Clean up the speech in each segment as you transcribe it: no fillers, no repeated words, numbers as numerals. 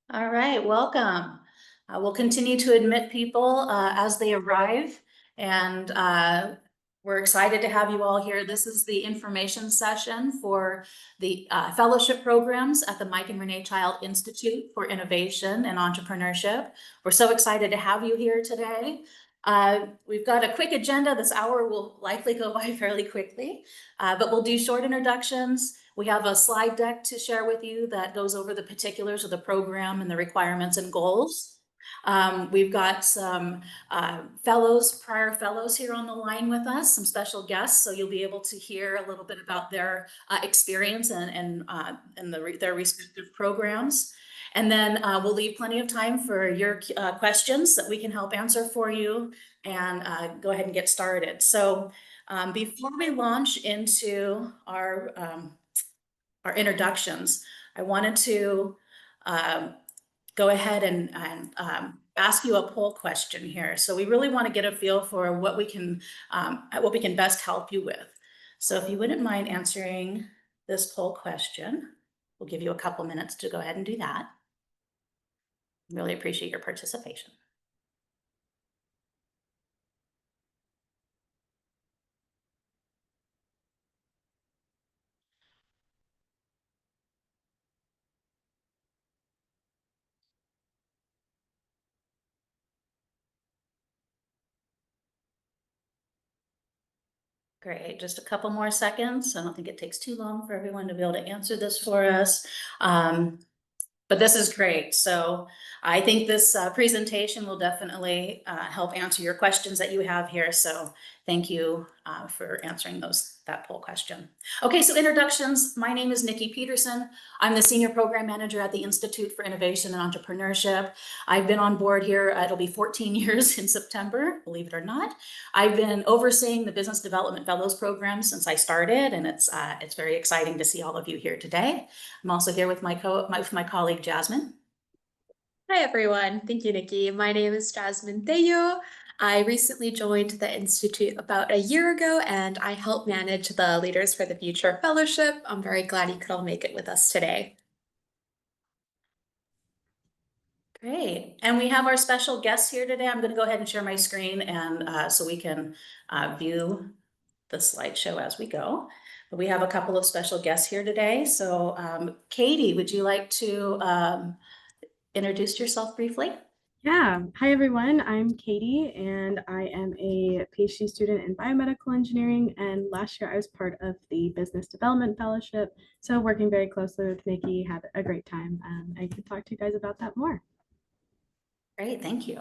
All right, welcome. We'll continue to admit people as they arrive, and we're excited to have you all here. This is the information session for the fellowship programs at the Mike and Renee Child Institute for Innovation and Entrepreneurship. We're so excited to have you here today. We've got a quick agenda. This hour will likely go by fairly quickly, but we'll do short introductions. We have a slide deck to share with you that goes over the particulars of the program and the requirements and goals. We've got some prior fellows here on the line with us, some special guests, so you'll be able to hear a little bit about their experience and their respective programs. And then we'll leave plenty of time for your questions that we can help answer for you, and go ahead and get started. So before we launch into our introductions, I wanted to go ahead and ask you a poll question here. So we really want to get a feel for what we can best help you with. So if you wouldn't mind answering this poll question, we'll give you a couple minutes to go ahead and do that. Really appreciate your participation. Great, just a couple more seconds. I don't think it takes too long for everyone to be able to answer this for us. But this is great. So I think this presentation will definitely help answer your questions that you have here. So thank you for answering that poll question. Okay, so introductions. My name is Nikki Peterson. I'm the Senior Program Manager at the Institute for Innovation and Entrepreneurship. I've been on board here, it'll be 14 years in September, believe it or not. I've been overseeing the Business Development Fellows program since I started, and it's very exciting to see all of you here today. I'm also here with my colleague, Jasmine. Hi, everyone. Thank you, Nikki. My name is Jasmine Theyo. I recently joined the Institute about a year ago, and I help manage the Leaders for the Future Fellowship. I'm very glad you could all make it with us today. Great. And we have our special guests here today. I'm going to go ahead and share my screen and so we can view the slideshow as we go. But we have a couple of special guests here today. So Katie, would you like to introduce yourself briefly? Yeah, hi everyone. I'm Katie and I am a PhD student in biomedical engineering. And last year I was part of the Business Development Fellowship. So working very closely with Nikki, had a great time. I could talk to you guys about that more. Great, thank you.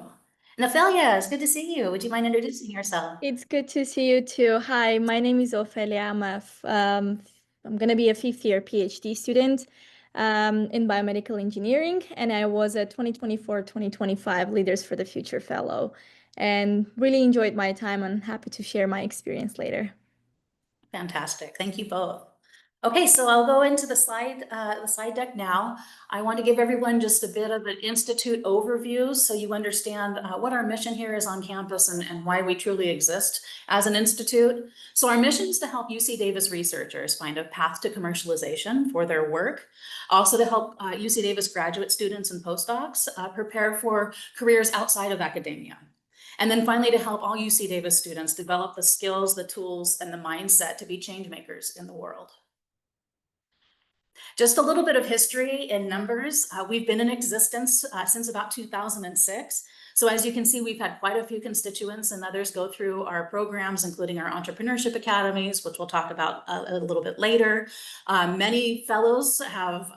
Ophelia, it's good to see you. Would you mind introducing yourself? It's good to see you too. Hi, my name is Ophelia. I'm going to be a fifth year PhD student in biomedical engineering, and I was a 2024-2025 Leaders for the Future Fellow, and really enjoyed my time and happy to share my experience later. Fantastic. Thank you both. Okay, so I'll go into the slide deck now. I want to give everyone just a bit of an institute overview so you understand what our mission here is on campus and why we truly exist as an institute. So our mission is to help UC Davis researchers find a path to commercialization for their work, also to help UC Davis graduate students and postdocs prepare for careers outside of academia. And then finally, to help all UC Davis students develop the skills, the tools, and the mindset to be change makers in the world. Just a little bit of history in numbers. We've been in existence since about 2006. So as you can see, we've had quite a few constituents and others go through our programs, including our entrepreneurship academies, which we'll talk about a little bit later. Many fellows have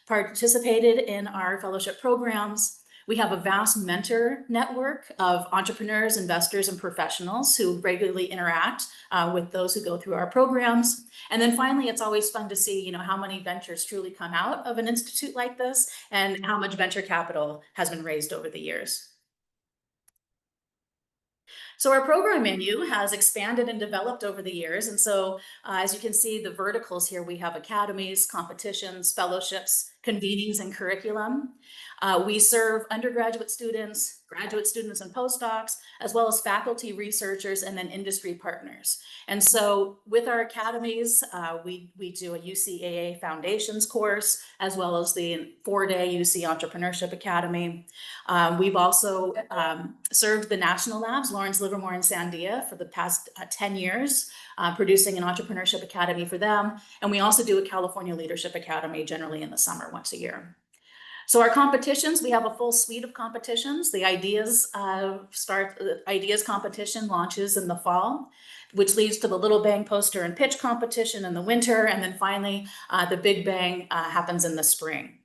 participated in our fellowship programs. We have a vast mentor network of entrepreneurs, investors, and professionals who regularly interact with those who go through our programs. And then finally, it's always fun to see, how many ventures truly come out of an institute like this and how much venture capital has been raised over the years. So our program menu has expanded and developed over the years. And so as you can see, the verticals here, we have academies, competitions, fellowships, convenings and curriculum. We serve undergraduate students, graduate students and postdocs, as well as faculty, researchers, and then industry partners. And so with our academies, we do a UCAA Foundations course, as well as the 4-day UC Entrepreneurship Academy. We've also served the national labs, Lawrence Livermore and Sandia, for the past 10 years, producing an entrepreneurship academy for them. And we also do a California Leadership Academy generally in the summer once a year. So our competitions, we have a full suite of competitions. The Ideas Ideas competition launches in the fall, which leads to the Little Bang poster and pitch competition in the winter. And then finally, the Big Bang happens in the spring.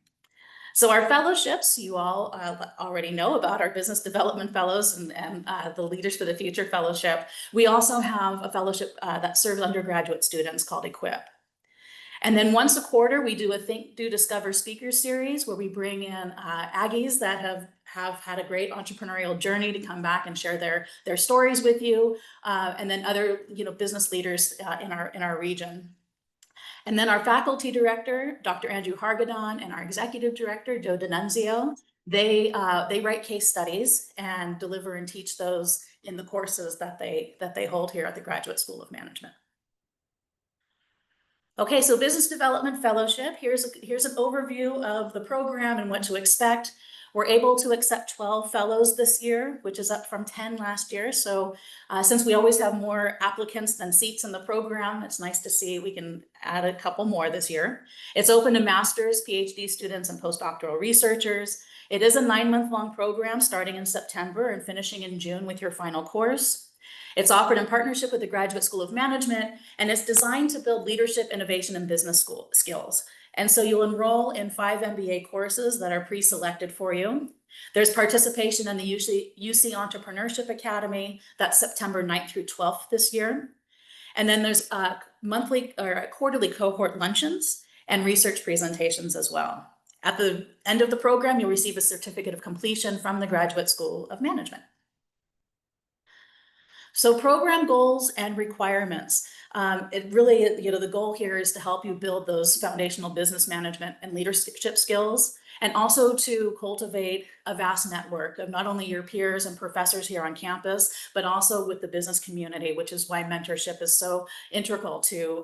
So our fellowships, you all already know about our Business Development Fellows and the Leaders for the Future Fellowship. We also have a fellowship that serves undergraduate students called Equip. And then once a quarter, we do a Think, Do, Discover speaker series where we bring in Aggies that have had a great entrepreneurial journey to come back and share their stories with you, and then other business leaders in our region. And then our faculty director, Dr. Andrew Hargadon, and our executive director, Joe D'Annunzio, they write case studies and deliver and teach those in the courses that they hold here at the Graduate School of Management. Okay, so Business Development Fellowship, here's an overview of the program and what to expect. We're able to accept 12 fellows this year, which is up from 10 last year. So since we always have more applicants than seats in the program, it's nice to see we can add a couple more this year. It's open to master's, PhD students, and postdoctoral researchers. It is a 9-month-long program starting in September and finishing in June with your final course. It's offered in partnership with the Graduate School of Management, and it's designed to build leadership, innovation, and business skills. And so you'll enroll in 5 MBA courses that are pre-selected for you. There's participation in the UC Entrepreneurship Academy. That's September 9th through 12th this year. And then there's monthly or quarterly cohort luncheons and research presentations as well. At the end of the program, you'll receive a certificate of completion from the Graduate School of Management. So program goals and requirements. It really, the goal here is to help you build those foundational business management and leadership skills, and also to cultivate a vast network of not only your peers and professors here on campus, but also with the business community, which is why mentorship is so integral to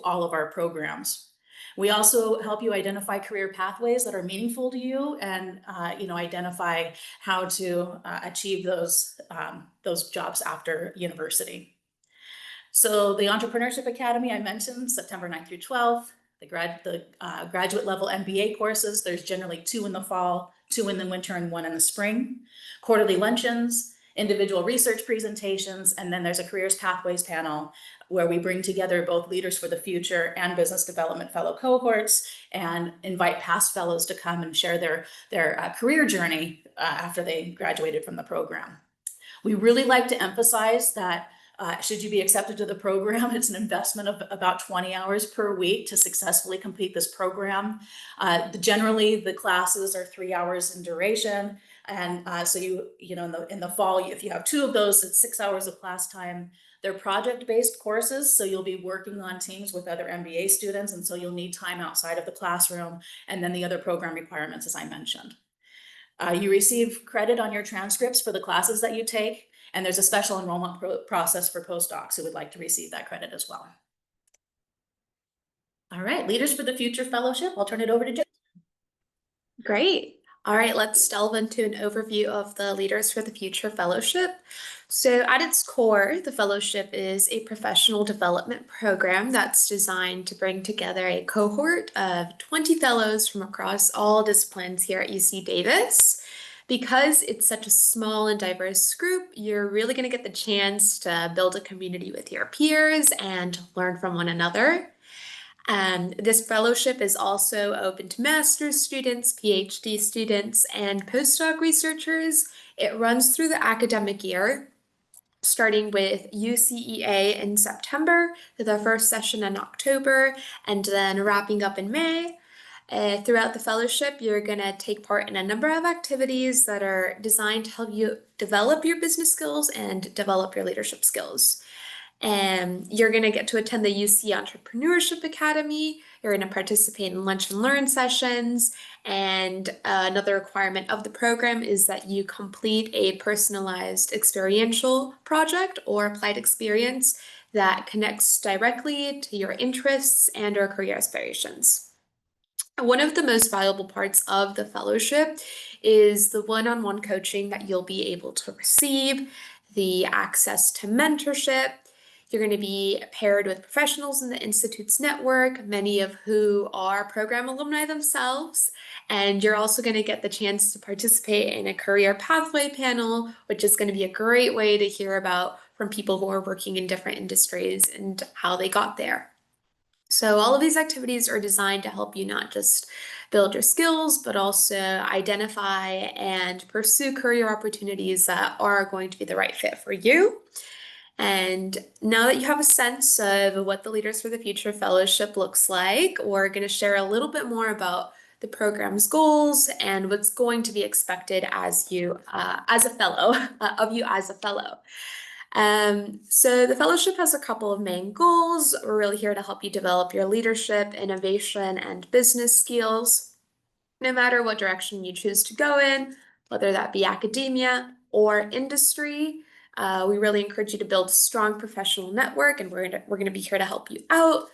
all of our programs. We also help you identify career pathways that are meaningful to you and identify how to achieve those jobs after university. So the Entrepreneurship Academy, I mentioned, September 9th through 12th. The graduate level MBA courses, there's generally 2 in the fall, 2 in the winter, and 1 in the spring. Quarterly luncheons, individual research presentations, and then there's a Careers Pathways panel where we bring together both Leaders for the Future and Business Development Fellow cohorts and invite past fellows to come and share their career journey after they graduated from the program. We really like to emphasize that should you be accepted to the program, it's an investment of about 20 hours per week to successfully complete this program. Generally, the classes are 3 hours in duration. And so in the fall, if you have 2 of those, it's 6 hours of class time. They're project-based courses, so you'll be working on teams with other MBA students, and so you'll need time outside of the classroom, and then the other program requirements, as I mentioned. You receive credit on your transcripts for the classes that you take, and there's a special enrollment process for postdocs who would like to receive that credit as well. All right, Leaders for the Future Fellowship, I'll turn it over to Joe. Great. All right, let's delve into an overview of the Leaders for the Future Fellowship. So at its core, the fellowship is a professional development program that's designed to bring together a cohort of 20 fellows from across all disciplines here at UC Davis. Because it's such a small and diverse group, you're really going to get the chance to build a community with your peers and learn from one another. This fellowship is also open to master's students, PhD students, and postdoc researchers. It runs through the academic year, starting with UCEA in September, the first session in October, and then wrapping up in May. Throughout the fellowship, you're going to take part in a number of activities that are designed to help you develop your business skills and develop your leadership skills. And you're going to get to attend the UC Entrepreneurship Academy. You're going to participate in lunch and learn sessions. And another requirement of the program is that you complete a personalized experiential project or applied experience that connects directly to your interests and or career aspirations. One of the most valuable parts of the fellowship is the one-on-one coaching that you'll be able to receive, the access to mentorship. You're going to be paired with professionals in the Institute's network, many of who are program alumni themselves. And you're also going to get the chance to participate in a career pathway panel, which is going to be a great way to hear about from people who are working in different industries and how they got there. So all of these activities are designed to help you not just build your skills, but also identify and pursue career opportunities that are going to be the right fit for you. And now that you have a sense of what the Leaders for the Future Fellowship looks like, we're going to share a little bit more about the program's goals and what's going to be expected as you, as a fellow, of you as a fellow. So the fellowship has a couple of main goals. We're really here to help you develop your leadership, innovation, and business skills, no matter what direction you choose to go in, whether that be academia or industry. We really encourage you to build a strong professional network, and we're going to be here to help you out.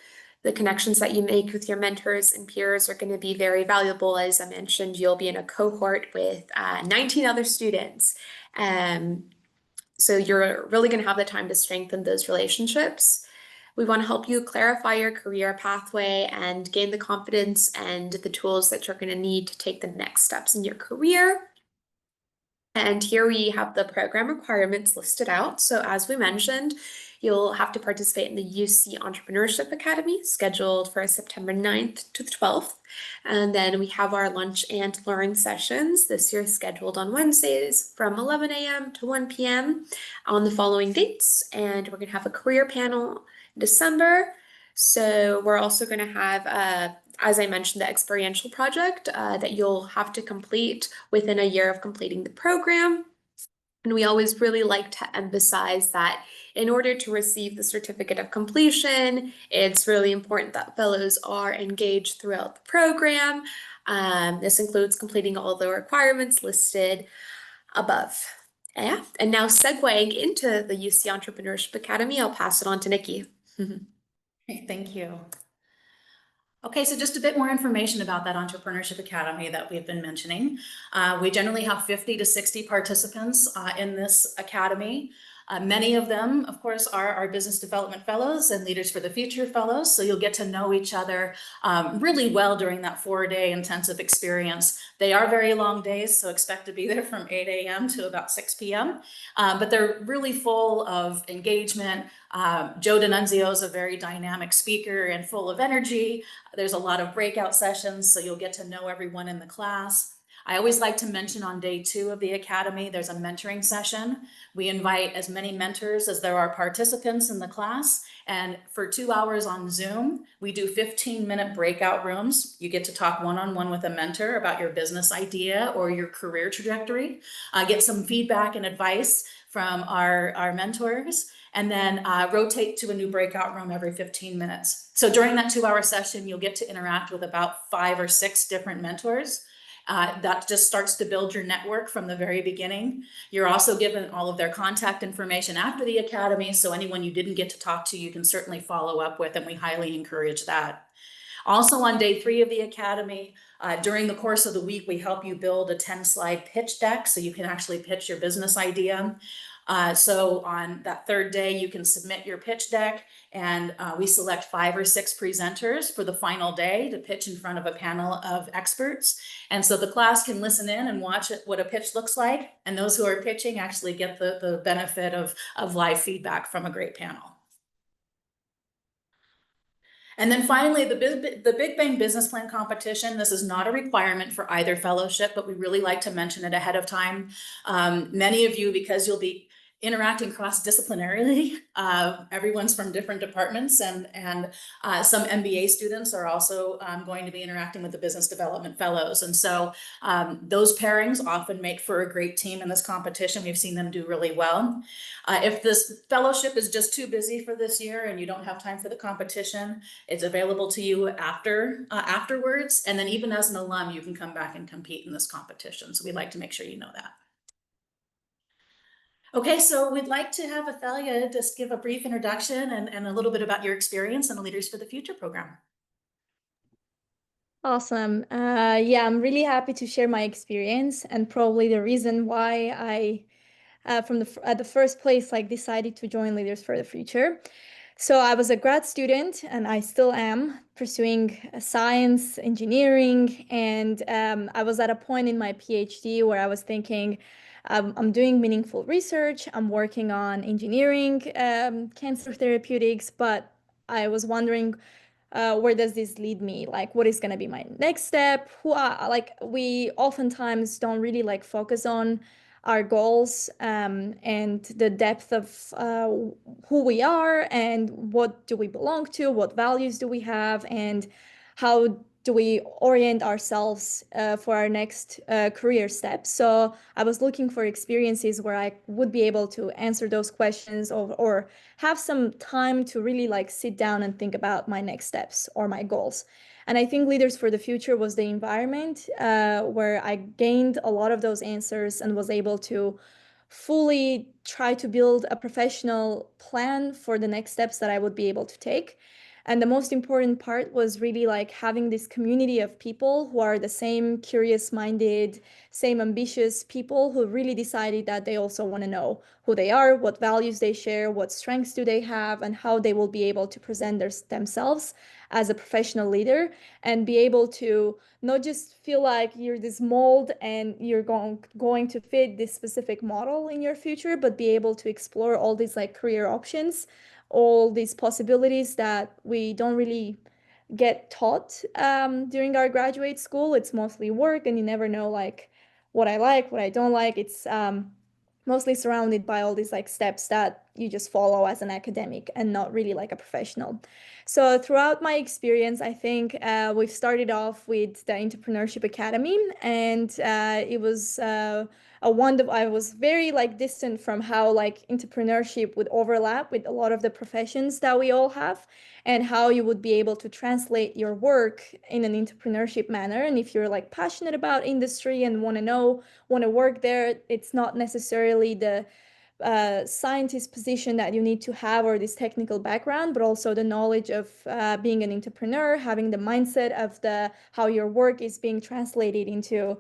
The connections that you make with your mentors and peers are going to be very valuable. As I mentioned, you'll be in a cohort with 19 other students. So you're really going to have the time to strengthen those relationships. We want to help you clarify your career pathway and gain the confidence and the tools that you're going to need to take the next steps in your career. And here we have the program requirements listed out. So as we mentioned, you'll have to participate in the UC Entrepreneurship Academy, scheduled for September 9th to the 12th. And then we have our lunch and learn sessions this year scheduled on Wednesdays from 11 a.m. to 1 p.m. on the following dates. And we're going to have a career panel in December. So we're also going to have, as I mentioned, the experiential project that you'll have to complete within a year of completing the program. And we always really like to emphasize that in order to receive the certificate of completion, it's really important that fellows are engaged throughout the program. This includes completing all the requirements listed above. Yeah. And now segueing into the UC Entrepreneurship Academy, I'll pass it on to Nikki. Okay, thank you. Okay, so just a bit more information about that Entrepreneurship Academy that we've been mentioning. We generally have 50 to 60 participants in this academy. Many of them, of course, are our business development fellows and Leaders for the Future fellows. So you'll get to know each other really well during that 4-day intensive experience. They are very long days, so expect to be there from 8 a.m. to about 6 p.m. But they're really full of engagement. Joe D'Annunzio is a very dynamic speaker and full of energy. There's a lot of breakout sessions, so you'll get to know everyone in the class. I always like to mention on day 2 of the academy, there's a mentoring session. We invite as many mentors as there are participants in the class. And for 2 hours on Zoom, we do 15-minute breakout rooms. You get to talk one-on-one with a mentor about your business idea or your career trajectory, get some feedback and advice from our mentors, and then rotate to a new breakout room every 15 minutes. So during that 2-hour session, you'll get to interact with about 5 or 6 different mentors. That just starts to build your network from the very beginning. You're also given all of their contact information after the academy, so anyone you didn't get to talk to, you can certainly follow up with, and we highly encourage that. Also on day 3 of the academy, during the course of the week, we help you build a 10-slide pitch deck so you can actually pitch your business idea. So on that 3rd day, you can submit your pitch deck, and we select 5 or 6 presenters for the final day to pitch in front of a panel of experts. And so the class can listen in and watch what a pitch looks like, and those who are pitching actually get the benefit of live feedback from a great panel. And then finally, the Big Bang Business Plan Competition. This is not a requirement for either fellowship, but we really like to mention it ahead of time. Many of you, because you'll be interacting cross-disciplinarily. Everyone's from different departments, and some MBA students are also going to be interacting with the business development fellows. And so those pairings often make for a great team in this competition. We've seen them do really well. If this fellowship is just too busy for this year and you don't have time for the competition, it's available to you afterwards. And then even as an alum, you can come back and compete in this competition. So we'd like to make sure you know that. Okay, so we'd like to have Athalia just give a brief introduction and a little bit about your experience in the Leaders for the Future program. Awesome. Yeah, I'm really happy to share my experience, and probably the reason why I, at the first place, like decided to join Leaders for the Future. So I was a grad student, and I still am pursuing science, engineering, and I was at a point in my PhD where I was thinking, I'm doing meaningful research. I'm working on engineering, cancer therapeutics, but I was wondering, where does this lead me? Like, what is going to be my next step? Like, we oftentimes don't really like focus on our goals, and the depth of who we are and what do we belong to, what values do we have, and how do we orient ourselves for our next career steps. So I was looking for experiences where I would be able to answer those questions, or have some time to really like sit down and think about my next steps or my goals. And I think Leaders for the Future was the environment where I gained a lot of those answers and was able to fully try to build a professional plan for the next steps that I would be able to take. And the most important part was really like having this community of people who are the same curious-minded, same ambitious people who really decided that they also want to know who they are, what values they share, what strengths do they have, and how they will be able to present themselves as a professional leader, and be able to not just feel like you're this mold and you're going to fit this specific model in your future, but be able to explore all these like career options, all these possibilities that we don't really get taught during our graduate school. It's mostly work, and you never know like what I like, what I don't like. It's mostly surrounded by all these like steps that you just follow as an academic and not really like a professional. So throughout my experience, I think we've started off with the Entrepreneurship Academy, and it was a wonderful. I was very like distant from how like entrepreneurship would overlap with a lot of the professions that we all have, and how you would be able to translate your work in an entrepreneurship manner. And if you're like passionate about industry and want to work there, it's not necessarily the scientist position that you need to have, or this technical background, but also the knowledge of being an entrepreneur, having the mindset of how your work is being translated into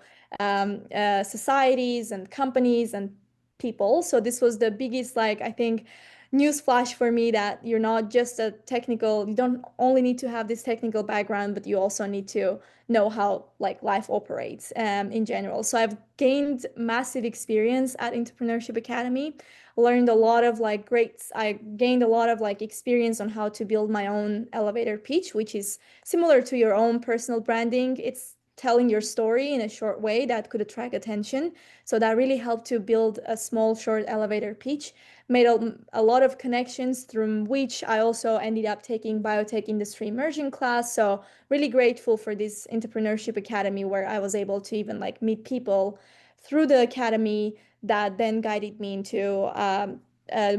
societies and companies and people. So this was the biggest, like, I think, news flash for me, that you're not just you don't only need to have this technical background, but you also need to know how like life operates in general. So I've gained massive experience at Entrepreneurship Academy, learned a lot of like I gained a lot of like experience on how to build my own elevator pitch, which is similar to your own personal branding. It's telling your story in a short way that could attract attention. So that really helped to build a small short elevator pitch, made a lot of connections, through which I also ended up taking biotech industry immersion class. So really grateful for this Entrepreneurship Academy, where I was able to even like meet people through the academy that then guided me into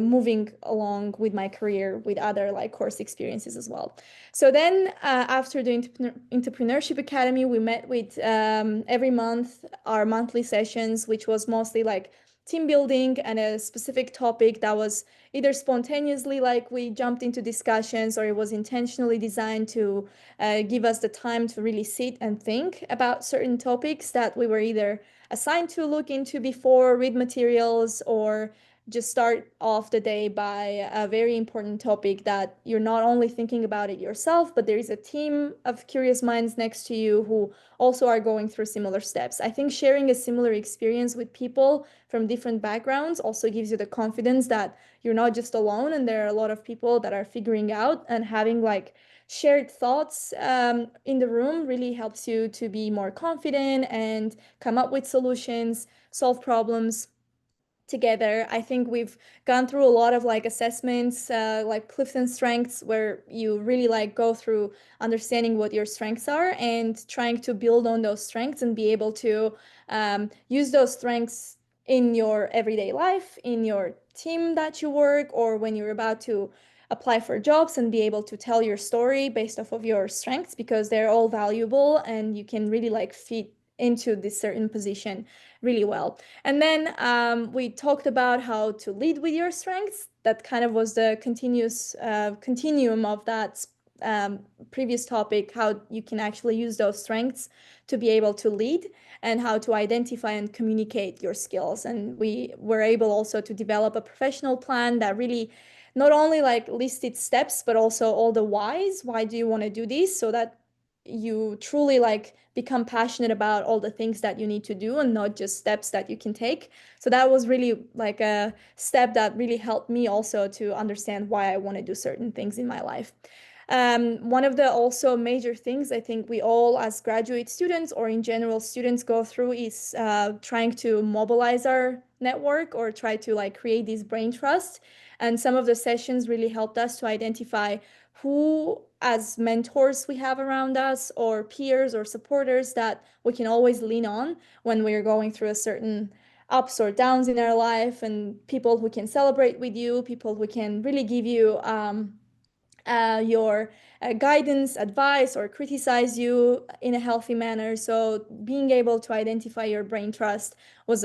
moving along with my career with other like course experiences as well. So then after the Entrepreneurship Academy, we met with every month our monthly sessions, which was mostly like team building and a specific topic that was either spontaneously like we jumped into discussions, or it was intentionally designed to give us the time to really sit and think about certain topics that we were either assigned to look into before, read materials, or just start off the day by a very important topic that you're not only thinking about it yourself, but there is a team of curious minds next to you who also are going through similar steps. I think sharing a similar experience with people from different backgrounds also gives you the confidence that you're not just alone, and there are a lot of people that are figuring out, and having like shared thoughts in the room really helps you to be more confident and come up with solutions, solve problems. together. I think we've gone through a lot of like assessments, like Clifton Strengths, where you really like go through understanding what your strengths are and trying to build on those strengths and be able to use those strengths in your everyday life, in your team that you work, or when you're about to apply for jobs and be able to tell your story based off of your strengths, because they're all valuable and you can really like fit into this certain position really well. And then we talked about how to lead with your strengths. That kind of was the continuous continuum of that previous topic, how you can actually use those strengths to be able to lead and how to identify and communicate your skills. And we were able also to develop a professional plan that really not only like listed steps, but also all the whys. Why do you want to do this? So that you truly like become passionate about all the things that you need to do and not just steps that you can take. So that was really like a step that really helped me also to understand why I want to do certain things in my life. One of the also major things I think we all as graduate students or in general students go through is trying to mobilize our network or try to like create this brain trust. And some of the sessions really helped us to identify who as mentors we have around us or peers or supporters that we can always lean on when we're going through a certain ups or downs in our life, and people who can celebrate with you, people who can really give you your guidance, advice, or criticize you in a healthy manner. So being able to identify your brain trust was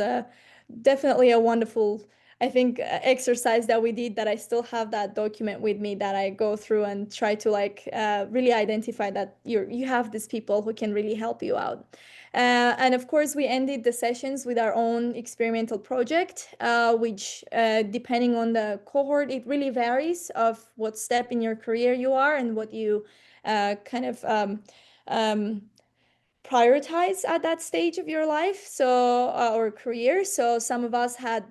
definitely a wonderful, I think, exercise that we did, that I still have that document with me that I go through and try to like really identify that you have these people who can really help you out. And of course, we ended the sessions with our own experimental project, which depending on the cohort, it really varies of what step in your career you are and what you kind of prioritize at that stage of your life, so or career. So some of us had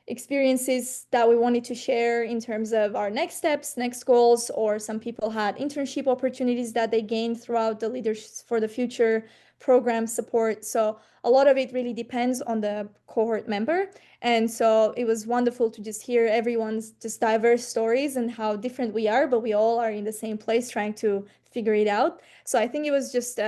experiences that we wanted to share in terms of our next steps, next goals, or some people had internship opportunities that they gained throughout the Leaders for the Future program support. So a lot of it really depends on the cohort member. And so it was wonderful to just hear everyone's just diverse stories and how different we are, but we all are in the same place trying to figure it out. So I think it was just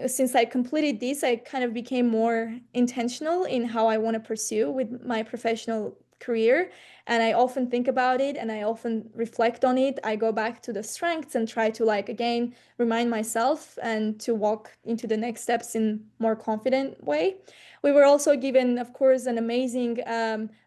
since I completed this, I kind of became more intentional in how I want to pursue with my professional career. And I often think about it and I often reflect on it. I go back to the strengths and try to like, again, remind myself and to walk into the next steps in more confident way. We were also given, of course, an amazing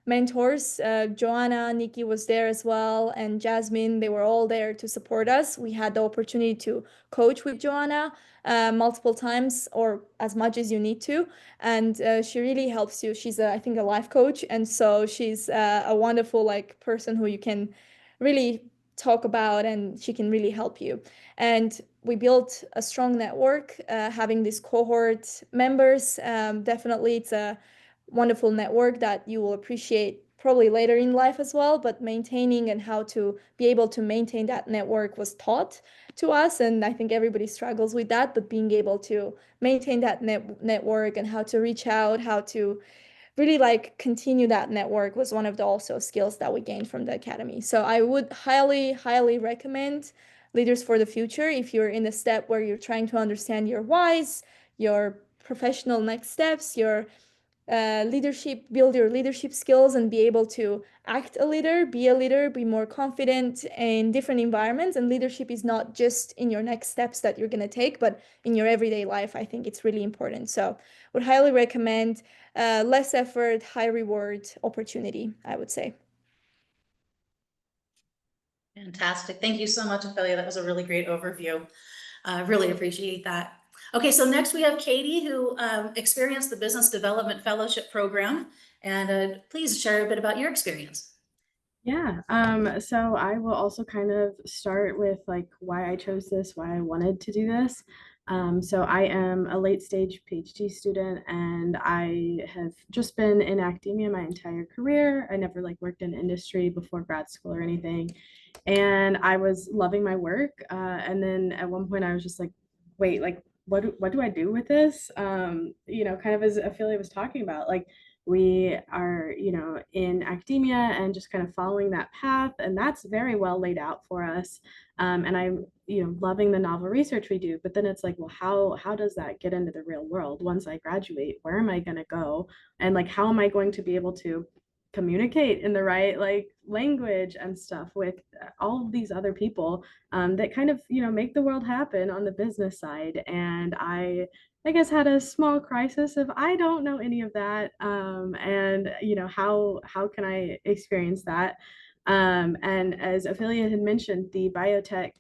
mentors. Joanna, Nikki was there as well, and Jasmine, they were all there to support us. We had the opportunity to coach with Joanna multiple times or as much as you need to. And she really helps you. She's, I think, a life coach. And so she's a wonderful like person who you can really talk about, and she can really help you. And we built a strong network, having these cohort members. Definitely, it's a wonderful network that you will appreciate probably later in life as well, but maintaining and how to be able to maintain that network was taught to us. And I think everybody struggles with that, but being able to maintain that network and how to reach out, how to really like continue that network was one of the also skills that we gained from the academy. So I would highly, highly recommend Leaders for the Future if you're in the step where you're trying to understand your whys, your professional next steps, your leadership, build your leadership skills and be able to act a leader, be more confident in different environments. And leadership is not just in your next steps that you're going to take, but in your everyday life. I think it's really important. So would highly recommend less effort, high reward opportunity, I would say. Fantastic. Thank you so much, Ophelia. That was a really great overview. I really appreciate that. Okay, so next we have Katie, who experienced the Business Development Fellowship Program. And please share a bit about your experience. Yeah, so I will also kind of start with like why I chose this, why I wanted to do this. So I am a late stage PhD student and I have just been in academia my entire career. I never like worked in industry before grad school or anything. And I was loving my work. And then at one point I was just like, wait, like what do I do with this? You know, kind of as Ophelia was talking about, like we are, in academia and just kind of following that path. And that's very well laid out for us. And I'm, loving the novel research we do. But then it's like, well, how does that get into the real world? Once I graduate, where am I going to go? And like, how am I going to be able to communicate in the right like language and stuff with all of these other people that kind of make the world happen on the business side? And I guess had a small crisis of I don't know any of that, and how can I experience that? And as Ophelia had mentioned, the biotech,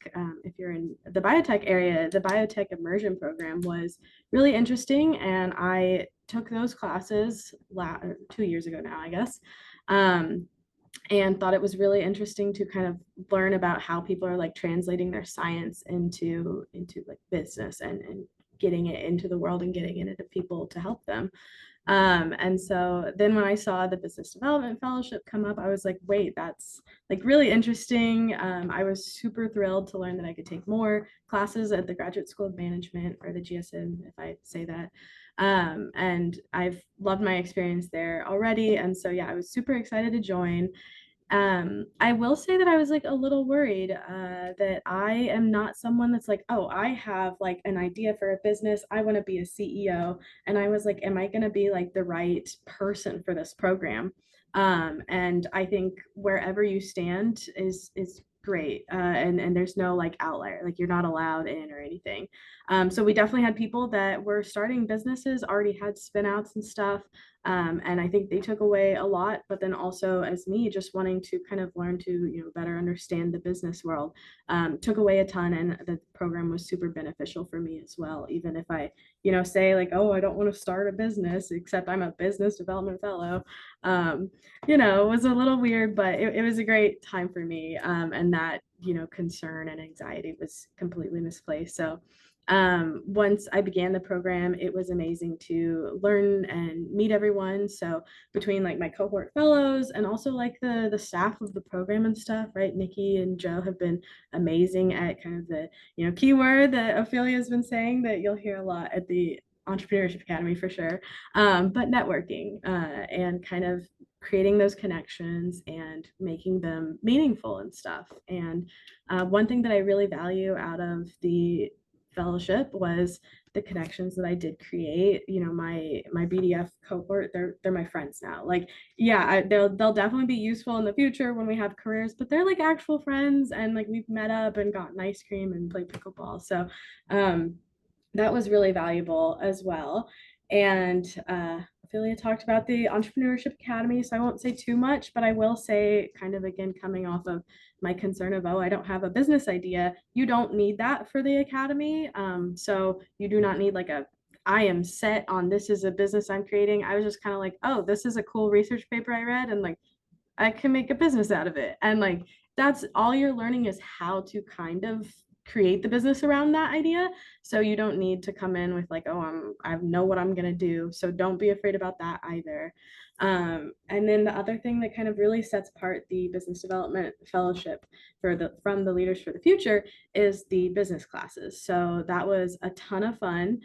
if you're in the biotech area, the biotech immersion program was really interesting, and I took those classes 2 years ago now, I guess. And thought it was really interesting to kind of learn about how people are like translating their science into like business and getting it into the world and getting it into people to help them. And so then when I saw the business development fellowship come up, I was like, wait, that's like really interesting. I was super thrilled to learn that I could take more classes at the Graduate School of Management, or the GSM, if I say that. And I've loved my experience there already. And so, yeah, I was super excited to join. I will say that I was like a little worried that I am not someone that's like, oh, I have like an idea for a business. I want to be a CEO. And I was like, am I going to be like the right person for this program? And I think wherever you stand is great. And there's no like outlier, like you're not allowed in or anything. So we definitely had people that were starting businesses, already had spin outs and stuff. And I think they took away a lot, but then also as me, just wanting to kind of learn to, better understand the business world, took away a ton. And the program was super beneficial for me as well. Even if I, say like, oh, I don't want to start a business, except I'm a business development fellow, it was a little weird, but it was a great time for me. And that, concern and anxiety was completely misplaced. So once I began the program, it was amazing to learn and meet everyone. So between like my cohort fellows and also like the staff of the program and stuff, right? Nikki and Joe have been amazing at kind of the, keyword that Ophelia has been saying that you'll hear a lot at the Entrepreneurship Academy for sure. But networking and kind of creating those connections and making them meaningful and stuff. And one thing that I really value out of the fellowship was the connections that I did create. My BDF cohort, they're my friends now. Like, yeah, they'll definitely be useful in the future when we have careers, but they're like actual friends, and like we've met up and gotten ice cream and played pickleball. So that was really valuable as well. And Ophelia talked about the Entrepreneurship Academy, so I won't say too much, but I will say, kind of again, coming off of my concern of, oh, I don't have a business idea, you don't need that for the academy. So you do not need like I am set on this is a business I'm creating. I was just kind of like, oh, this is a cool research paper I read, and like I can make a business out of it. And like that's all you're learning, is how to kind of create the business around that idea. So you don't need to come in with like, oh, I know what I'm gonna do. So don't be afraid about that either. And then the other thing that kind of really sets apart the business development fellowship from the Leaders for the Future is the business classes. So that was a ton of fun.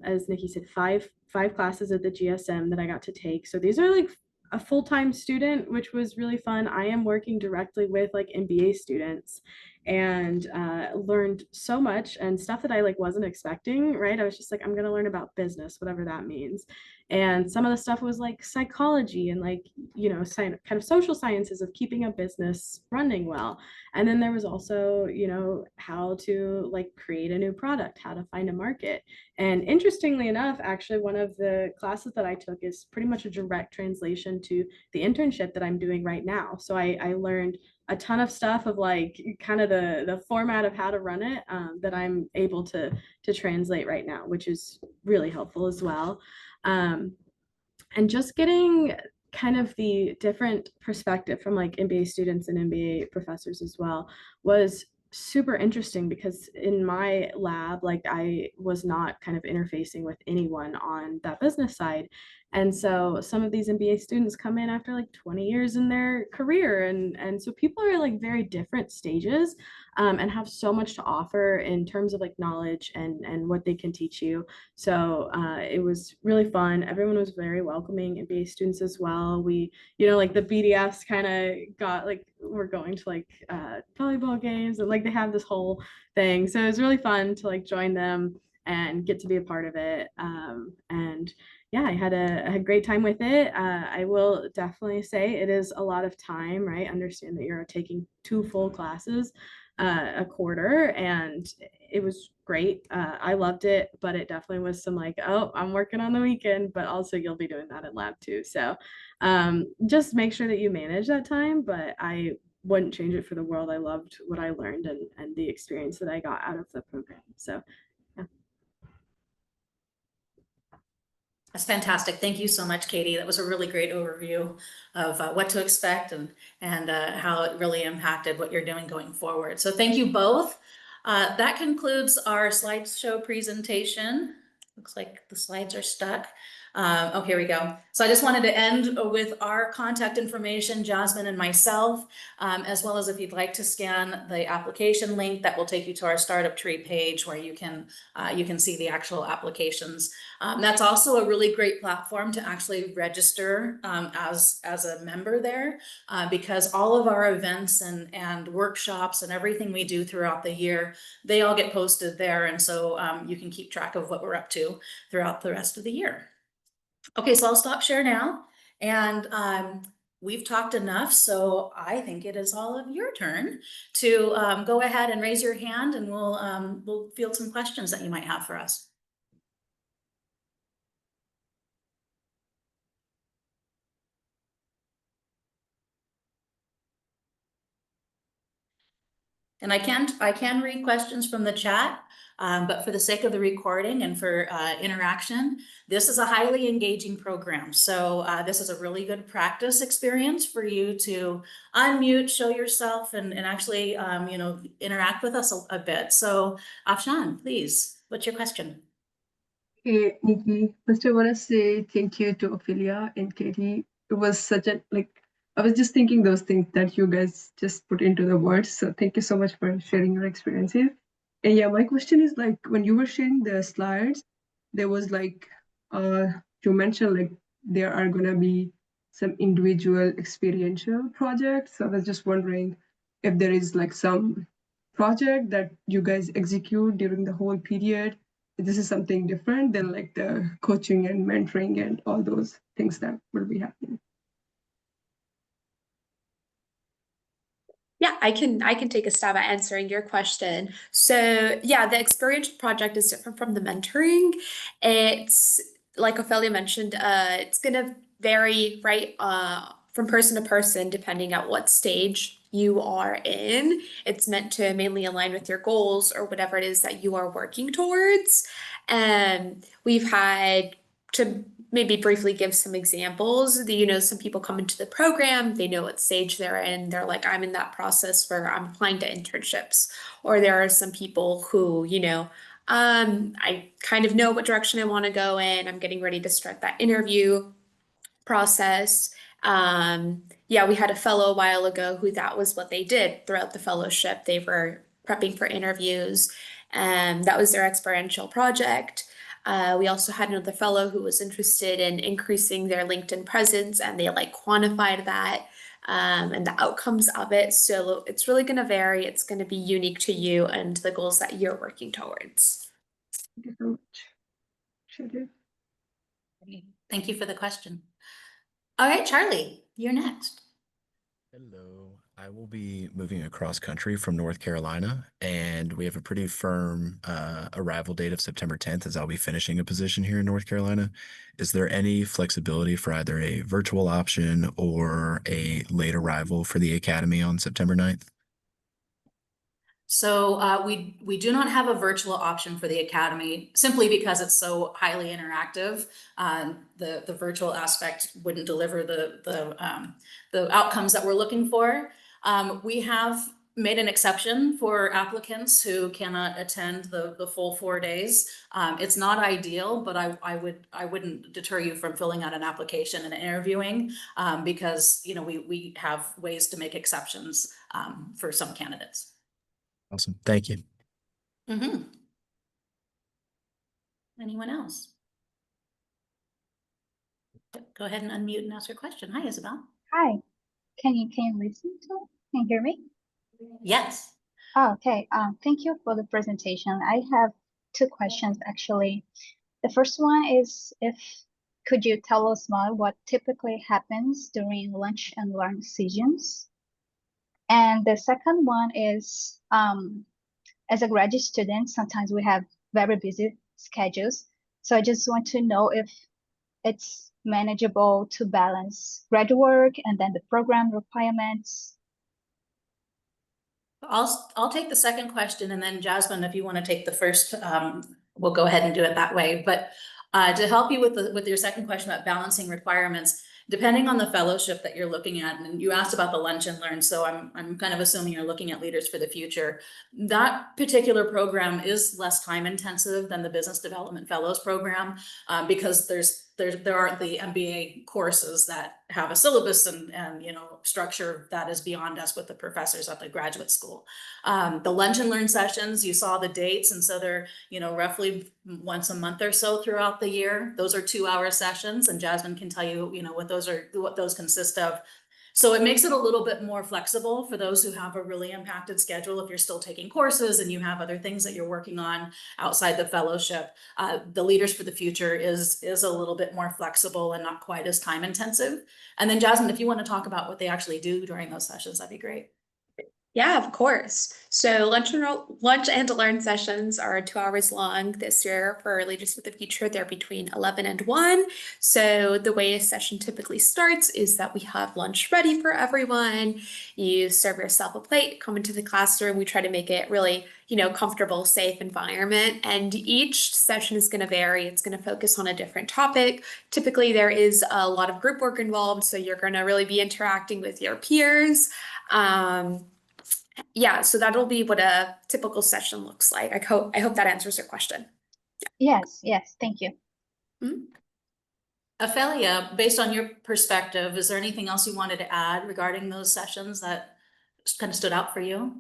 As Nikki said, five classes at the GSM that I got to take. So these are like a full-time student, which was really fun. I am working directly with like MBA students, and learned so much and stuff that I like wasn't expecting, right? I was just like, I'm gonna learn about business, whatever that means. And some of the stuff was like psychology and like, kind of social sciences of keeping a business running well. And then there was also, how to like create a new product, how to find a market. And interestingly enough, actually, one of the classes that I took is pretty much a direct translation to the internship that I'm doing right now. So I learned a ton of stuff of like kind of the format of how to run it, that I'm able to translate right now, which is really helpful as well. And just getting kind of the different perspective from like MBA students and MBA professors as well was super interesting, because in my lab, like I was not kind of interfacing with anyone on that business side. And so some of these MBA students come in after like 20 years in their career. And so people are like very different stages and have so much to offer in terms of like knowledge and what they can teach you. So it was really fun. Everyone was very welcoming, MBA students as well. We, like the BDS kind of got like, we're going to like volleyball games and like they have this whole thing. So it was really fun to like join them and get to be a part of it. And yeah, I had a great time with it. I will definitely say it is a lot of time, right? Understand that you're taking 2 full classes a quarter, and it was great. I loved it, but it definitely was some like, oh, I'm working on the weekend, but also you'll be doing that in lab too. So just make sure that you manage that time, but I wouldn't change it for the world. I loved what I learned and the experience that I got out of the program. So yeah. That's fantastic. Thank you so much, Katie. That was a really great overview of what to expect and how it really impacted what you're doing going forward. So thank you both. That concludes our slideshow presentation. Looks like the slides are stuck. Oh, here we go. So I just wanted to end with our contact information, Jasmine and myself, as well as if you'd like to scan the application link that will take you to our Startup Tree page where you can see the actual applications. That's also a really great platform to actually register as a member there because all of our events and workshops and everything we do throughout the year, they all get posted there. And so you can keep track of what we're up to throughout the rest of the year. Okay, so I'll stop share now. And we've talked enough, so I think it is all of your turn to go ahead and raise your hand and we'll field some questions that you might have for us. And I can read questions from the chat, but for the sake of the recording and for interaction, this is a highly engaging program. So this is a really good practice experience for you to unmute, show yourself, and actually interact with us a bit. So Afshan, please, what's your question? Hey, Nikki. First, I want to say thank you to Ophelia and Katie. It was such a I was just thinking those things that you guys just put into the words. So thank you so much for sharing your experience here. And yeah, my question is like when you were sharing the slides, there was you mentioned there are gonna be some individual experiential projects. So I was just wondering if there is some project that you guys execute during the whole period. This is something different than the coaching and mentoring and all those things that will be happening. Yeah, I can take a stab at answering your question. So yeah, the experiential project is different from the mentoring. It's like Ophelia mentioned, it's gonna vary, right, from person to person, depending on what stage you are in. It's meant to mainly align with your goals or whatever it is that you are working towards. And we've had to maybe briefly give some examples. Some people come into the program, they know what stage they're in. They're like, I'm in that process where I'm applying to internships. Or there are some people who, I kind of know what direction I want to go in. I'm getting ready to start that interview process. Yeah, we had a fellow a while ago who that was what they did throughout the fellowship. They were prepping for interviews, and that was their experiential project. We also had another fellow who was interested in increasing their LinkedIn presence, and they quantified that and the outcomes of it. So it's really going to vary. It's going to be unique to you and the goals that you're working towards. Thank you so much. Thank you for the question. All right, Charlie, you're next. Hello. I will be moving across country from North Carolina, and we have a pretty firm arrival date of September 10th as I'll be finishing a position here in North Carolina. Is there any flexibility for either a virtual option or a late arrival for the academy on September 9th? So we do not have a virtual option for the academy simply because it's so highly interactive. The virtual aspect wouldn't deliver the outcomes that we're looking for. We have made an exception for applicants who cannot attend the full 4 days. It's not ideal, but I wouldn't deter you from filling out an application and interviewing, because, you know, we have ways to make exceptions, for some candidates. Awesome. Thank you. Mhm. Anyone else? Go ahead and unmute and ask your question. Hi, Isabel. Hi, can you listen to? Can you hear me? Yes. Oh, okay. Thank you for the presentation. I have two questions actually. The first one is could you tell us more what typically happens during lunch and learn sessions? And the second one is, as a graduate student, sometimes we have very busy schedules. So I just want to know if it's manageable to balance grad work and then the program requirements. I'll take the second question, and then Jasmine, if you want to take the first, we'll go ahead and do it that way. But to help you with your second question about balancing requirements, depending on the fellowship that you're looking at, and you asked about the lunch and learn, so I'm kind of assuming you're looking at Leaders for the Future. That particular program is less time intensive than the Business Development Fellows program, because there aren't the MBA courses that have a syllabus and you know, structure that is beyond us with the professors at the graduate school. The lunch and learn sessions, you saw the dates, and so they're, you know, roughly once a month or so throughout the year. Those are 2-hour sessions, and Jasmine can tell you, you know, what those consist of. So it makes it a little bit more flexible for those who have a really impacted schedule. If you're still taking courses and you have other things that you're working on outside the fellowship, the Leaders for the Future is a little bit more flexible and not quite as time intensive. And then Jasmine, if you want to talk about what they actually do during those sessions, that'd be great. Yeah, of course. So lunch and learn sessions are 2 hours long this year for Leaders for the Future. They're between 11 and 1. So the way a session typically starts is that we have lunch ready for everyone. You serve yourself a plate, come into the classroom. We try to make it really, you know, comfortable, safe environment. And each session is going to vary. It's going to focus on a different topic. Typically, there is a lot of group work involved, so you're going to really be interacting with your peers. Yeah, so that'll be what a typical session looks like. I hope that answers your question. Yes, thank you. Ophelia, based on your perspective, is there anything else you wanted to add regarding those sessions that kind of stood out for you?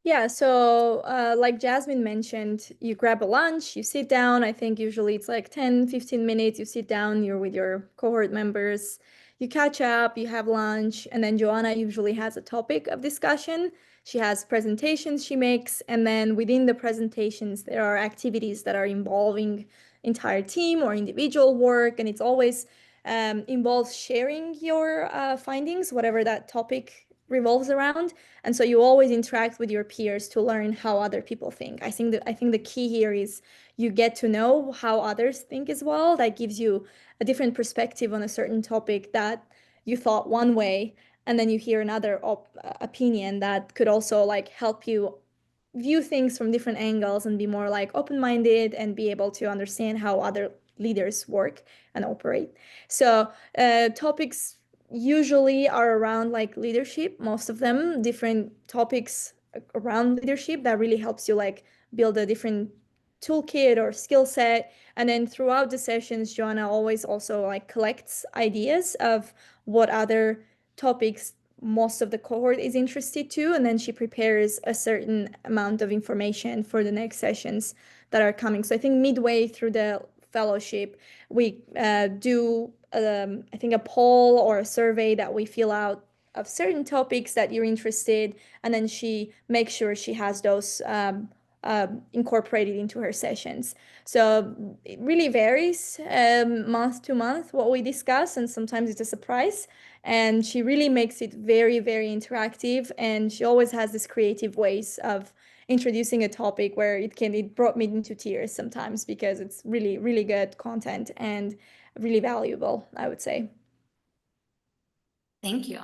Yeah, so like Jasmine mentioned, you grab a lunch, you sit down. I think usually it's like 10-15 minutes. You sit down, you're with your cohort members, you catch up, you have lunch, and then Joanna usually has a topic of discussion. She has presentations she makes, and then within the presentations, there are activities that are involving entire team or individual work, and it's always involves sharing your findings, whatever that topic revolves around. And so you always interact with your peers to learn how other people think. I think the key here is you get to know how others think as well. That gives you a different perspective on a certain topic that you thought one way, and then you hear another opinion that could also like help you view things from different angles and be more like open-minded and be able to understand how other leaders work and operate. So topics usually are around like leadership, most of them, different topics around leadership that really helps you like build a different toolkit or skill set. And then throughout the sessions, Joanna always also like collects ideas of what other topics most of the cohort is interested to, and then she prepares a certain amount of information for the next sessions that are coming. So I think midway through the fellowship, we do I think a poll or a survey that we fill out of certain topics that you're interested, and then she makes sure she has those incorporated into her sessions. So it really varies month to month what we discuss, and sometimes it's a surprise. And she really makes it very, very interactive, and she always has this creative ways of introducing a topic where it brought me into tears sometimes because it's really, really good content and really valuable, I would say. Thank you.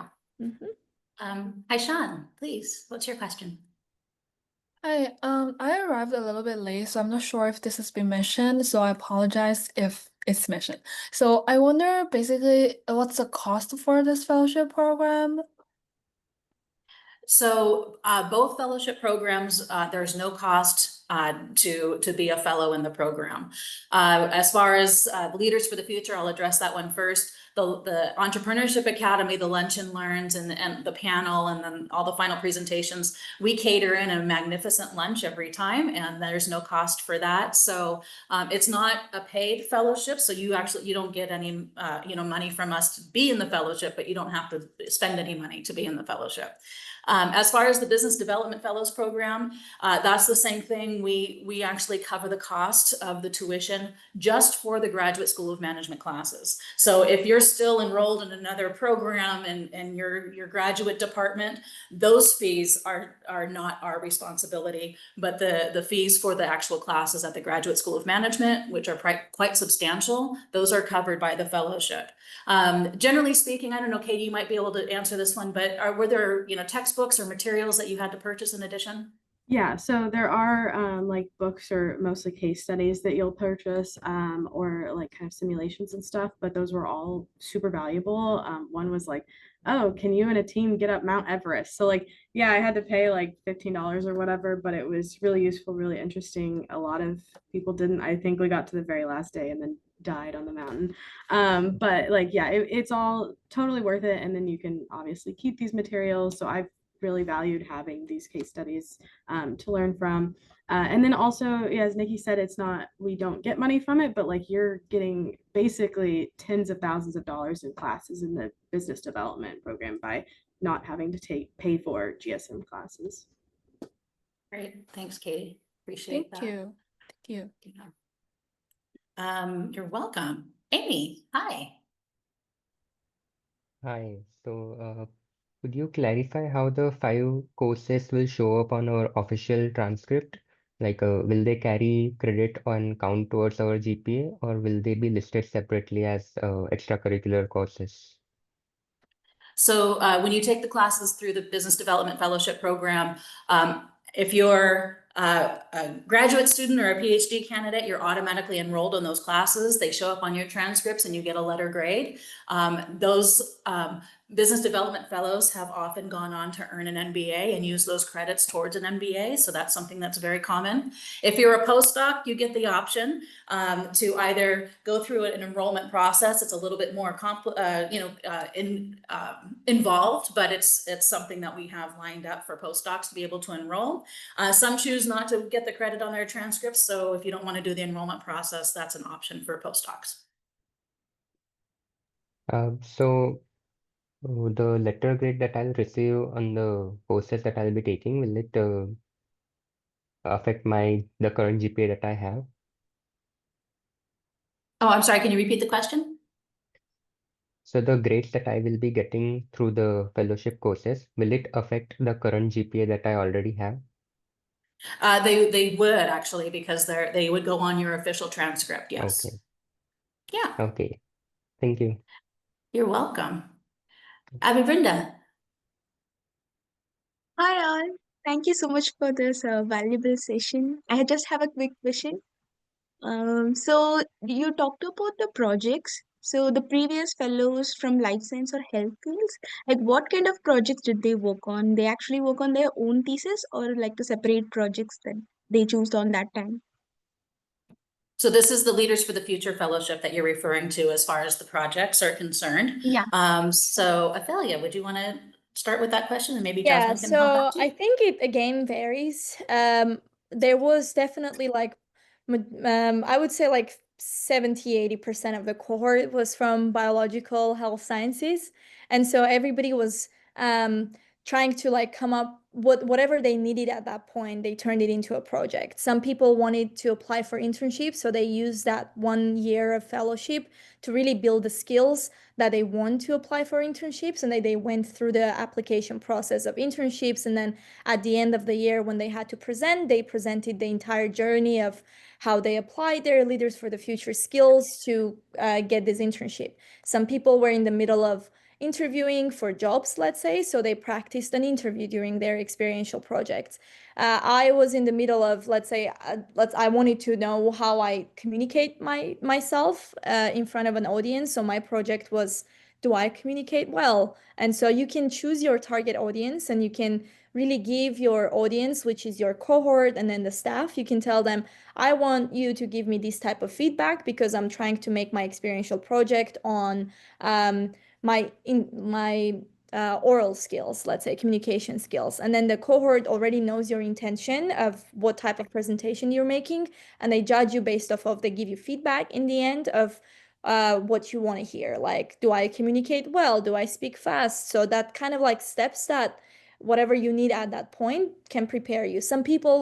Hi, Sean, please, what's your question? Hi, I arrived a little bit late, so I'm not sure if this has been mentioned, so I apologize if it's mentioned. So I wonder basically what's the cost for this fellowship program? So both fellowship programs, there's no cost to be a fellow in the program. As far as Leaders for the Future, I'll address that one first. The Entrepreneurship Academy, the Lunch and Learns, and the panel, and then all the final presentations, we cater in a magnificent lunch every time, and there's no cost for that. So it's not a paid fellowship, so you don't get any money from us to be in the fellowship, but you don't have to spend any money to be in the fellowship. As far as the Business Development Fellows Program, that's the same thing. We actually cover the cost of the tuition just for the Graduate School of Management classes. So if you're still enrolled in another program and your graduate department, those fees are not our responsibility, but the fees for the actual classes at the Graduate School of Management, which are quite substantial, those are covered by the fellowship. Generally speaking, I don't know, Katie, you might be able to answer this one, but were there, textbooks or materials that you had to purchase in addition? Yeah, so there are like books or mostly case studies that you'll purchase or like kind of simulations and stuff, but those were all super valuable. One was like, oh, can you and a team get up Mount Everest? So like, yeah, I had to pay like $15 or whatever, but it was really useful, really interesting. A lot of people didn't. I think we got to the very last day and then died on the mountain. But like, yeah, it's all totally worth it. And then you can obviously keep these materials. So I've really valued having these case studies to learn from. And then also, yeah, as Nikki said, we don't get money from it, but like you're getting basically tens of thousands of dollars in classes in the business development program by not having to pay for GSM classes. Great, thanks, Katie. Appreciate that. Thank you. Thank you. You're welcome. Amy, hi. Hi. So, could you clarify how the 5 courses will show up on our official transcript? Like, will they carry credit and count towards our GPA, or will they be listed separately as extracurricular courses? So when you take the classes through the Business Development Fellowship Program, if you're a graduate student or a PhD candidate, you're automatically enrolled in those classes. They show up on your transcripts and you get a letter grade. Those business development fellows have often gone on to earn an MBA and use those credits towards an MBA. So that's something that's very common. If you're a postdoc, you get the option to either go through an enrollment process. It's a little bit more involved, but it's something that we have lined up for postdocs to be able to enroll. Some choose not to get the credit on their transcripts. So if you don't want to do the enrollment process, that's an option for postdocs. So the letter grade that I'll receive on the courses that I'll be taking, will it affect the current GPA that I have? Oh, I'm sorry. Can you repeat the question? So the grades that I will be getting through the fellowship courses, will it affect the current GPA that I already have? They would actually, because they would go on your official transcript. Yes. Okay. Yeah. Okay. Thank you. You're welcome. Abby Brenda. Hi all, thank you so much for this valuable session. I just have a quick question. So you talked about the projects. So the previous fellows from life science or health fields, like what kind of projects did they work on? They actually work on their own thesis or like the separate projects that they choose on that time? So this is the Leaders for the Future Fellowship that you're referring to as far as the projects are concerned. Yeah. So Ophelia, would you want to start with that question and maybe Yeah, Jasmine can help so out too? I think it again varies. There was definitely like, I would say like 70-80% of the cohort was from biological health sciences. And so everybody was trying to like come up whatever they needed at that point, they turned it into a project. Some people wanted to apply for internships, so they used that 1 year of fellowship to really build the skills that they want to apply for internships, and they went through the application process of internships. And then at the end of the year, when they had to present, they presented the entire journey of how they applied their Leaders for the Future skills to get this internship. Some people were in the middle of interviewing for jobs, let's say, so they practiced an interview during their experiential projects. I was in the middle of, let's say, I wanted to know how I communicate myself in front of an audience. So my project was do I communicate well? And so you can choose your target audience and you can really give your audience, which is your cohort and then the staff, you can tell them, I want you to give me this type of feedback because I'm trying to make my experiential project on my oral skills, let's say communication skills. And then the cohort already knows your intention of what type of presentation you're making, and they judge you based off of, they give you feedback in the end of what you want to hear. Like, do I communicate well? Do I speak fast? So that kind of like steps that whatever you need at that point can prepare you. Some people,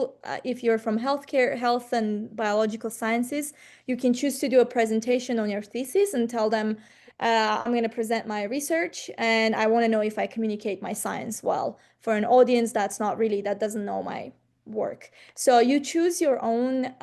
if you're from healthcare, health and biological sciences, you can choose to do a presentation on your thesis and tell them, I'm going to present my research and I want to know if I communicate my science well for an audience that's not really, that doesn't know my work. So you choose your own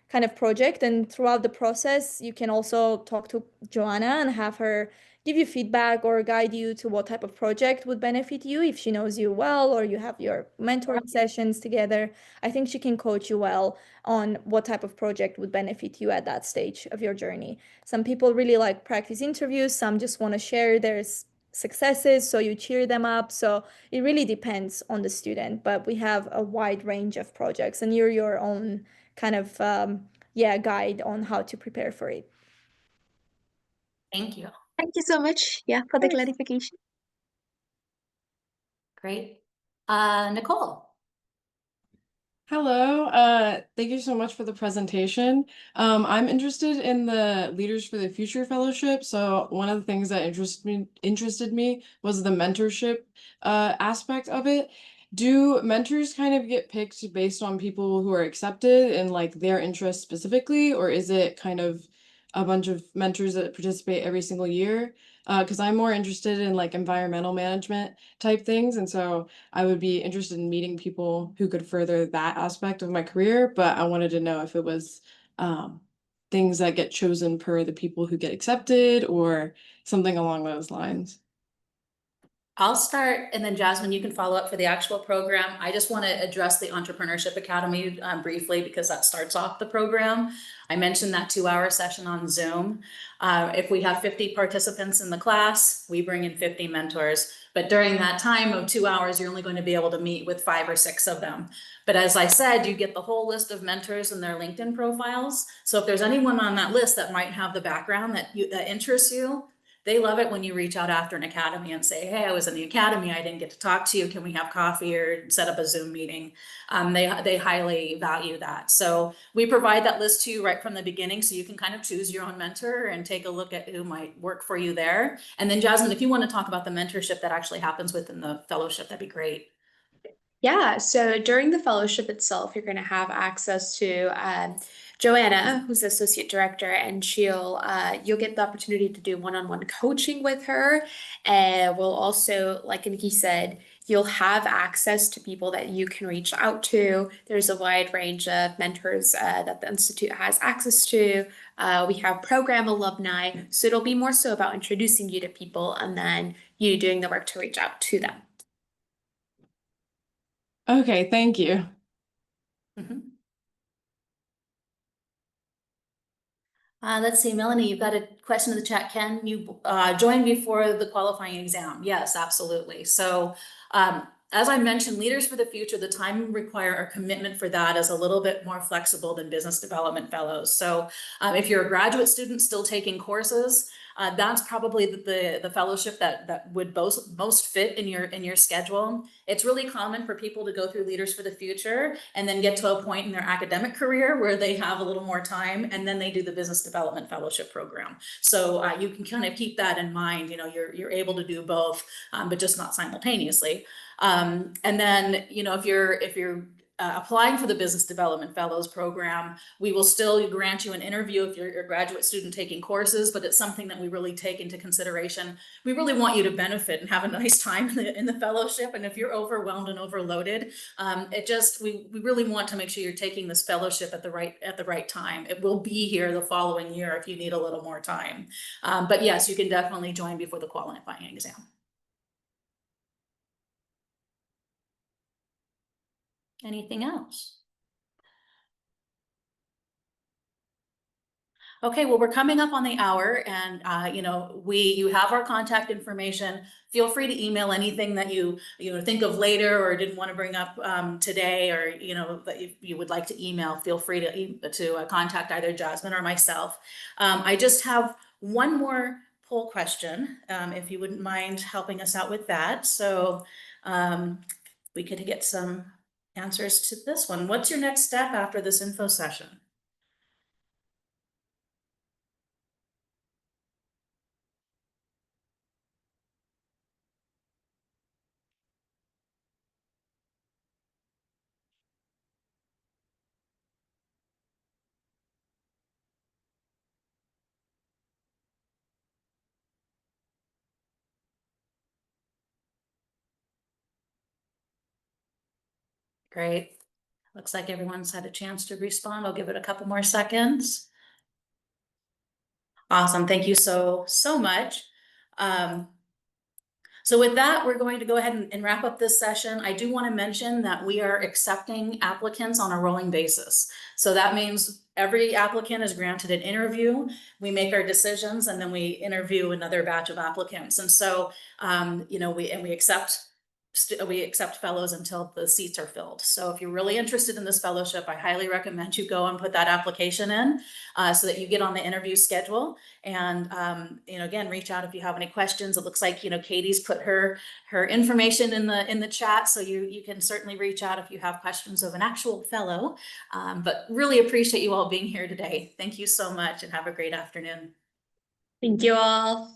kind of project, and throughout the process, you can also talk to Joanna and have her give you feedback or guide you to what type of project would benefit you if she knows you well or you have your mentoring sessions together. I think she can coach you well on what type of project would benefit you at that stage of your journey. Some people really like practice interviews, some just want to share their successes, so you cheer them up. So it really depends on the student, but we have a wide range of projects and you're your own kind of guide on how to prepare for it. Thank you. Thank you so much, yeah, for the clarification. Great. Nicole. Hello, thank you so much for the presentation. I'm interested in the Leaders for the Future Fellowship. So one of the things that interested me was the mentorship aspect of it. Do mentors kind of get picked based on people who are accepted and like their interests specifically, or is it kind of a bunch of mentors that participate every single year? Because I'm more interested in like environmental management type things, and so I would be interested in meeting people who could further that aspect of my career, but I wanted to know if it was things that get chosen per the people who get accepted or something along those lines. I'll start, and then Jasmine, you can follow up for the actual program. I just want to address the Entrepreneurship Academy briefly because that starts off the program. I mentioned that 2-hour session on Zoom. If we have 50 participants in the class, we bring in 50 mentors. But during that time of 2 hours, you're only going to be able to meet with 5 or 6 of them. But as I said, you get the whole list of mentors and their LinkedIn profiles. So if there's anyone on that list that might have the background that interests you, they love it when you reach out after an academy and say, hey, I was in the academy, I didn't get to talk to you. Can we have coffee or set up a Zoom meeting? They highly value that. So we provide that list to you right from the beginning so you can kind of choose your own mentor and take a look at who might work for you there. And then Jasmine, if you want to talk about the mentorship that actually happens within the fellowship, that'd be great. Yeah, so during the fellowship itself, you're going to have access to Joanna, who's the associate director, and you'll get the opportunity to do one-on-one coaching with her. And we'll also, like Nikki said, you'll have access to people that you can reach out to. There's a wide range of mentors that the Institute has access to. We have program alumni, so it'll be more so about introducing you to people and then you doing the work to reach out to them. Okay, thank you. Mm-hmm. Let's see, Melanie, you've got a question in the chat. Can you join before the qualifying exam? Yes, absolutely. So as I mentioned, Leaders for the Future, the time required or commitment for that is a little bit more flexible than business development fellows. So if you're a graduate student still taking courses, that's probably the fellowship that would most fit in your schedule. It's really common for people to go through Leaders for the Future and then get to a point in their academic career where they have a little more time, and then they do the business development fellowship program. So you can kind of keep that in mind. You know, you're able to do both, but just not simultaneously. And then, you know, if you're applying for the Business Development Fellows program, we will still grant you an interview if you're a graduate student taking courses, but it's something that we really take into consideration. We really want you to benefit and have a nice time in the fellowship. And if you're overwhelmed and overloaded, we really want to make sure you're taking this fellowship at the right time. It will be here the following year if you need a little more time. But yes, you can definitely join before the qualifying exam. Anything else? Okay, well, we're coming up on the hour and, you know, you have our contact information. Feel free to email anything that you think of later or didn't want to bring up, today, or, you know, that you would like to email. Feel free to contact either Jasmine or myself. I just have one more poll question, if you wouldn't mind helping us out with that. So, we could get some answers to this one. What's your next step after this info session? Great. Looks like everyone's had a chance to respond. I'll give it a couple more seconds. Awesome. Thank you so much. So with that, we're going to go ahead and wrap up this session. I do want to mention that we are accepting applicants on a rolling basis. So that means every applicant is granted an interview. We make our decisions and then we interview another batch of applicants. And so, you know, we accept fellows until the seats are filled. So if you're really interested in this fellowship, I highly recommend you go and put that application in, so that you get on the interview schedule. And, you know, again, reach out if you have any questions. It looks like, you know, Katie's put her information in the chat. So you can certainly reach out if you have questions of an actual fellow. But really appreciate you all being here today. Thank you so much and have a great afternoon. Thank you all.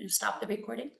Stop the recording.